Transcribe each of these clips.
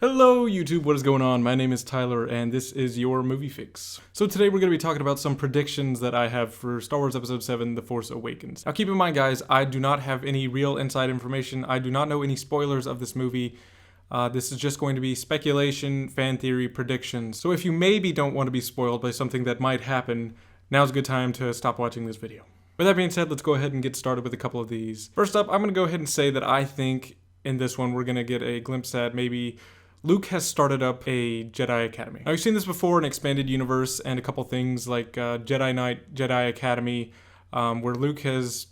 Hello YouTube, what is going on? My name is Tyler and this is your Movie Fix. So today we're going to be talking about some predictions that I have for Star Wars Episode 7, The Force Awakens. Now keep in mind guys, I do not have any real inside information. I do not know any spoilers of this movie. This is just going to be speculation, fan theory, predictions. So if you maybe don't want to be spoiled by something that might happen, now's a good time to stop watching this video. With that being said, let's go ahead and get started with a couple of these. First up, I'm going to go ahead and say that I think in this one we're going to get a glimpse at maybe Luke has started up a Jedi Academy. Now, we've seen this before in Expanded Universe and a couple things like Jedi Knight, Jedi Academy, where Luke has,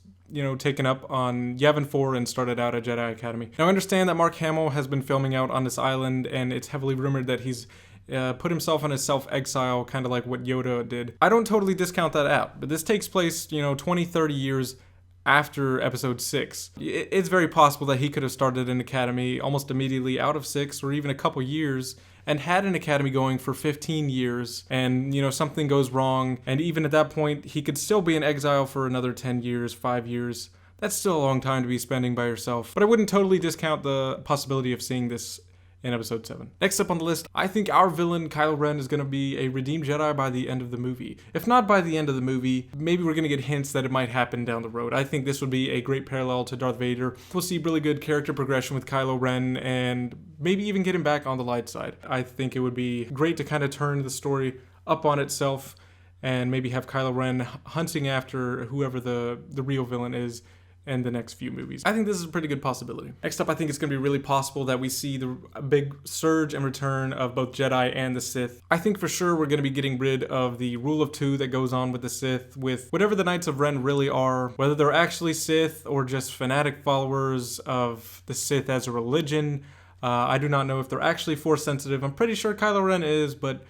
taken up on Yavin 4 and started out a Jedi Academy. Now, I understand that Mark Hamill has been filming out on this island, and it's heavily rumored that he's put himself on a self-exile, kind of like what Yoda did. I don't totally discount that out, but this takes place, 20, 30 years after episode 6. It's very possible that he could have started an academy almost immediately out of 6 or even a couple years and had an academy going for 15 years and, something goes wrong. And even at that point, he could still be in exile for another 10 years, 5 years. That's still a long time to be spending by yourself. But I wouldn't totally discount the possibility of seeing this in episode 7. Next up on the list, I think our villain, Kylo Ren, is going to be a redeemed Jedi by the end of the movie. If not by the end of the movie, maybe we're going to get hints that it might happen down the road. I think this would be a great parallel to Darth Vader. We'll see really good character progression with Kylo Ren and maybe even get him back on the light side. I think it would be great to kind of turn the story up on itself and maybe have Kylo Ren hunting after whoever the real villain is in the next few movies. I think this is a pretty good possibility. Next up, I think it's going to be really possible that we see the big surge and return of both Jedi and the Sith. I think for sure we're going to be getting rid of the rule of 2 that goes on with the Sith, with whatever the Knights of Ren really are, whether they're actually Sith or just fanatic followers of the Sith as a religion. I do not know if they're actually Force sensitive. I'm pretty sure Kylo Ren is, but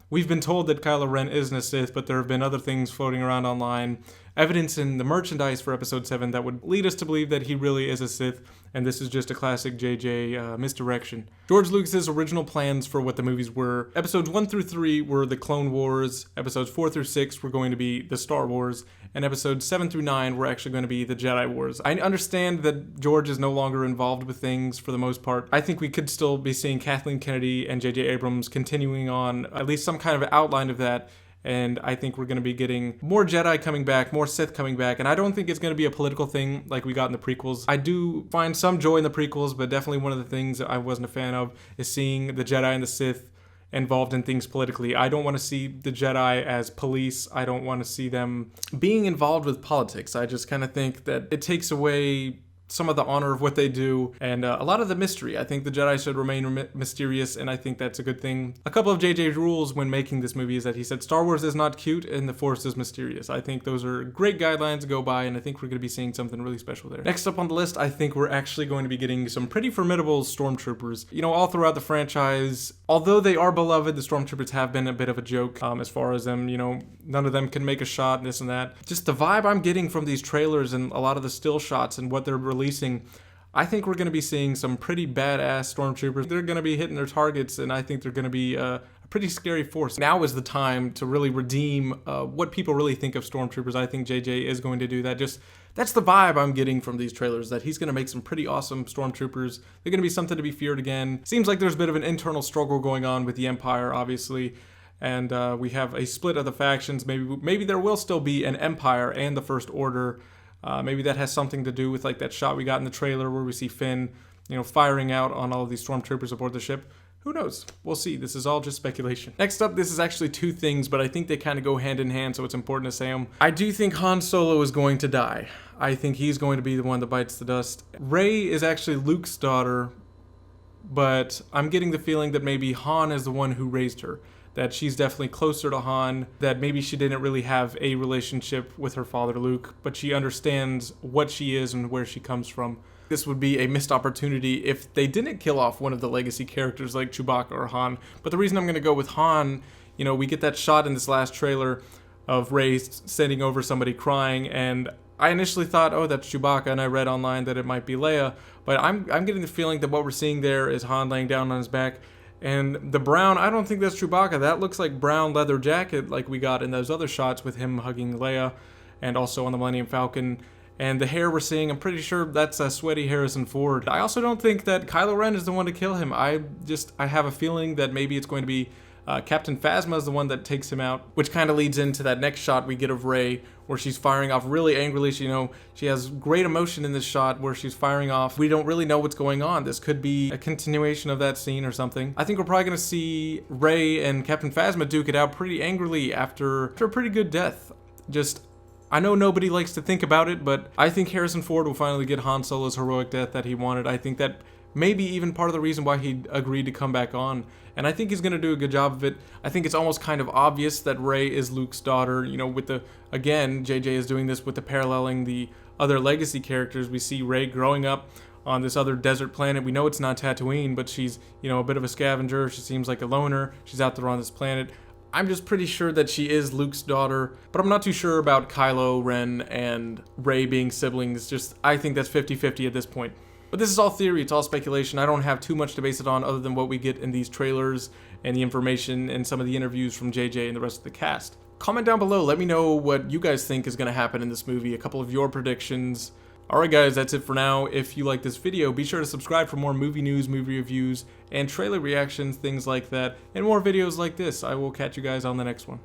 we've been told that Kylo Ren isn't a Sith, but there have been other things floating around online, evidence in the merchandise for Episode 7 that would lead us to believe that he really is a Sith, and this is just a classic JJ misdirection. George Lucas's original plans for what the movies were, Episodes 1 through 3 were the Clone Wars, Episodes 4 through 6 were going to be the Star Wars, and Episodes 7 through 9 were actually going to be the Jedi Wars. I understand that George is no longer involved with things for the most part. I think we could still be seeing Kathleen Kennedy and J.J. Abrams continuing on at least some kind of outline of that. And I think we're going to be getting more Jedi coming back, more Sith coming back, and I don't think it's going to be a political thing like we got in the prequels. I do find some joy in the prequels, but definitely one of the things that I wasn't a fan of is seeing the Jedi and the Sith involved in things politically. I don't want to see the Jedi as police. I don't want to see them being involved with politics. I just kind of think that it takes away some of the honor of what they do, and a lot of the mystery. I think the Jedi should remain mysterious, and I think that's a good thing. A couple of JJ's rules when making this movie is that he said Star Wars is not cute and the Force is mysterious. I think those are great guidelines to go by, and I think we're going to be seeing something really special there. Next up on the list, I think we're actually going to be getting some pretty formidable Stormtroopers. All throughout the franchise, although they are beloved, the Stormtroopers have been a bit of a joke as far as them, none of them can make a shot and this and that. Just the vibe I'm getting from these trailers and a lot of the still shots and what they're releasing, I think we're going to be seeing some pretty badass Stormtroopers. They're going to be hitting their targets, and I think they're going to be a pretty scary force. Now is the time to really redeem what people really think of Stormtroopers. I think JJ is going to do that. That's the vibe I'm getting from these trailers, that he's going to make some pretty awesome Stormtroopers. They're going to be something to be feared again. Seems like there's a bit of an internal struggle going on with the Empire, obviously. And we have a split of the factions. Maybe there will still be an Empire and the First Order. Maybe that has something to do with like that shot we got in the trailer where we see Finn, firing out on all of these Stormtroopers aboard the ship. Who knows? We'll see. This is all just speculation. Next up, this is actually two things, but I think they kind of go hand in hand, so it's important to say them. I do think Han Solo is going to die. I think he's going to be the one that bites the dust. Rey is actually Luke's daughter, but I'm getting the feeling that maybe Han is the one who raised her. That she's definitely closer to Han, that maybe she didn't really have a relationship with her father Luke, but she understands what she is and where she comes from. This would be a missed opportunity if they didn't kill off one of the legacy characters like Chewbacca or Han. But the reason I'm going to go with Han, we get that shot in this last trailer of Rey sending over somebody crying, and I initially thought, oh, that's Chewbacca, and I read online that it might be Leia, but I'm getting the feeling that what we're seeing there is Han laying down on his back. And the brown, I don't think that's Chewbacca. That looks like brown leather jacket like we got in those other shots with him hugging Leia and also on the Millennium Falcon. And the hair we're seeing, I'm pretty sure that's a sweaty Harrison Ford. I also don't think that Kylo Ren is the one to kill him. I have a feeling that maybe it's going to be Captain Phasma is the one that takes him out, which kind of leads into that next shot we get of Rey, where she's firing off really angrily. She has great emotion in this shot where she's firing off. We don't really know what's going on. This could be a continuation of that scene or something. I think we're probably going to see Rey and Captain Phasma duke it out pretty angrily after a pretty good death. I know nobody likes to think about it, but I think Harrison Ford will finally get Han Solo's heroic death that he wanted. I think that maybe even part of the reason why he agreed to come back on. And I think he's going to do a good job of it. I think it's almost kind of obvious that Rey is Luke's daughter. Again, JJ is doing this with the paralleling the other legacy characters. We see Rey growing up on this other desert planet. We know it's not Tatooine, but she's, a bit of a scavenger. She seems like a loner. She's out there on this planet. I'm just pretty sure that she is Luke's daughter, but I'm not too sure about Kylo Ren and Rey being siblings. I think that's 50-50 at this point. But this is all theory, it's all speculation. I don't have too much to base it on other than what we get in these trailers and the information and some of the interviews from JJ and the rest of the cast. Comment down below, let me know what you guys think is going to happen in this movie, a couple of your predictions. Alright guys, that's it for now. If you like this video, be sure to subscribe for more movie news, movie reviews, and trailer reactions, things like that, and more videos like this. I will catch you guys on the next one.